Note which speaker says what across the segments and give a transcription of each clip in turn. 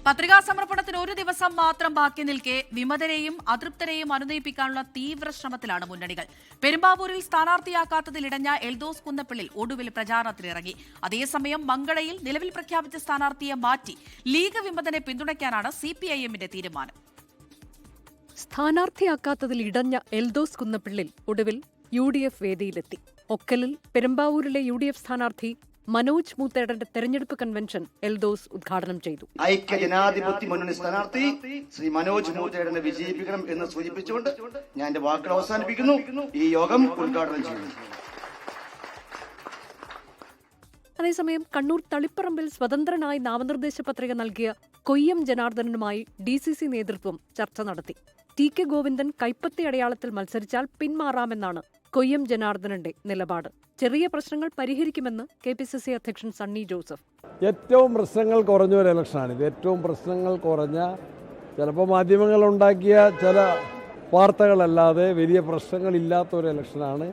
Speaker 1: പത്രികാ സമർപ്പണത്തിന് ഒരു ദിവസം മാത്രം ബാക്കി നിൽക്കെ വിമതരെയും അതൃപ്തരെയും അനുനയിപ്പിക്കാനുള്ള തീവ്ര ശ്രമത്തിലാണ് മുന്നണികൾ. പെരുമ്പാവൂരിൽ സ്ഥാനാർത്ഥിയാക്കാത്തതിൽ ഇടഞ്ഞ എൽദോസ് കുന്നപ്പിള്ളിൽ ഒടുവിൽ പ്രചാരണത്തിനിറങ്ങി. അതേസമയം മങ്കടയിൽ നിലവിൽ പ്രഖ്യാപിച്ച സ്ഥാനാർത്ഥിയെ മാറ്റി ലീഗ് വിമതനെ പിന്തുണയ്ക്കാനാണ് സിപിഐഎമ്മിന്റെ തീരുമാനം.
Speaker 2: സ്ഥാനാർത്ഥിയാക്കാത്തതിൽ ഇടഞ്ഞ എൽദോസ് കുന്നപ്പിള്ളിൽ ഒടുവിൽ UDF വേദിയിലെത്തി. ഒക്കലിൽ പെരുമ്പാവൂരിലെ UDF സ്ഥാനാർത്ഥി മനോജ് മൂത്തേടന്റെ തെരഞ്ഞെടുപ്പ് കൺവെൻഷൻ എൽദോസ് ഉദ്ഘാടനം ചെയ്തു.
Speaker 3: ഐക്യ ജനാധിപത്യ മുന്നണി സ്ഥാനാർത്ഥി ശ്രീ മനോജ് മൂത്തേടനെ വിജയിപ്പിക്കണം എന്ന് സൂചിപ്പിച്ചുകൊണ്ട് ഞാൻ എന്റെ വാക്കുകൾ അവസാനിപ്പിക്കുന്നു. ഈ യോഗം ഉദ്ഘാടനം ചെയ്യുന്നു.
Speaker 2: അതേസമയം കണ്ണൂർ തളിപ്പറമ്പിൽ സ്വതന്ത്രനായി നാമനിർദ്ദേശ പത്രിക നൽകിയ കൊയ്യം ജനാർദ്ദനനുമായി DCC നേതൃത്വം ചർച്ച നടത്തി. TK ഗോവിന്ദൻ കൈപ്പത്തി അടയാളത്തിൽ മത്സരിച്ചാൽ പിന്മാറാമെന്നാണ് കൊയ്യം ജനാർദ്ദനന്റെ നിലപാട്. ചെറിയ പ്രശ്നങ്ങൾ പരിഹരിക്കുമെന്ന് KPCC അധ്യക്ഷൻ സണ്ണി ജോസഫ്.
Speaker 4: ഏറ്റവും പ്രശ്നങ്ങൾ കുറഞ്ഞ ഒരു ഇലക്ഷനാണിത്. ഏറ്റവും പ്രശ്നങ്ങൾ കുറഞ്ഞ, ചിലപ്പോൾ മാധ്യമങ്ങൾ ഉണ്ടാക്കിയ ചില വാർത്തകളല്ലാതെ വലിയ പ്രശ്നങ്ങളില്ലാത്ത ഒരു ഇലക്ഷനാണ്.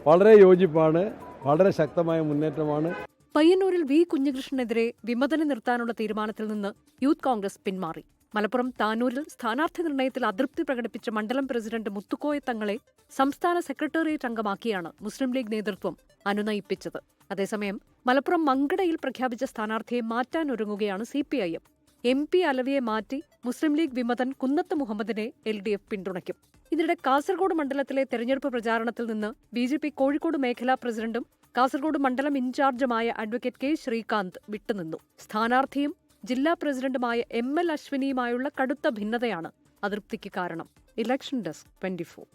Speaker 4: വളരെ യോജിപ്പാണ്, വളരെ ശക്തമായ മുന്നേറ്റമാണ്.
Speaker 2: പയ്യന്നൂരിൽ V കുഞ്ഞികൃഷ്ണനെതിരെ വിമതനെ നിർത്താനുള്ള തീരുമാനത്തിൽ നിന്ന് യൂത്ത് കോൺഗ്രസ് പിന്മാറി. മലപ്പുറം താനൂരിൽ സ്ഥാനാർത്ഥി നിർണയത്തിൽ അതൃപ്തി പ്രകടിപ്പിച്ച മണ്ഡലം പ്രസിഡന്റ് മുത്തുക്കോയ തങ്ങളെ സംസ്ഥാന സെക്രട്ടേറിയറ്റ് അംഗമാക്കിയാണ് മുസ്ലിം ലീഗ് നേതൃത്വം അനുനയിപ്പിച്ചത്. അതേസമയം മലപ്പുറം മങ്കടയിൽ പ്രഖ്യാപിച്ച സ്ഥാനാർത്ഥിയെ മാറ്റാനൊരുങ്ങുകയാണ് CPIM. MP അലവിയെ മാറ്റി മുസ്ലിം ലീഗ് വിമതൻ കുന്നത്ത് മുഹമ്മദിനെ LDF പിന്തുണയ്ക്കും. ഇതിനിടെ കാസർഗോഡ് മണ്ഡലത്തിലെ തെരഞ്ഞെടുപ്പ് പ്രചാരണത്തിൽ നിന്ന് BJP കോഴിക്കോട് മേഖലാ പ്രസിഡന്റും കാസർഗോഡ് മണ്ഡലം ഇൻചാർജുമായ അഡ്വക്കേറ്റ് K ശ്രീകാന്ത് വിട്ടുനിന്നു. സ്ഥാനാർത്ഥിയും ജില്ലാ പ്രസിഡന്റുമായ ML അശ്വിനിയുമായുള്ള കടുത്ത ഭിന്നതയാണ് അതൃപ്തിക്ക് കാരണം. Election desk 24.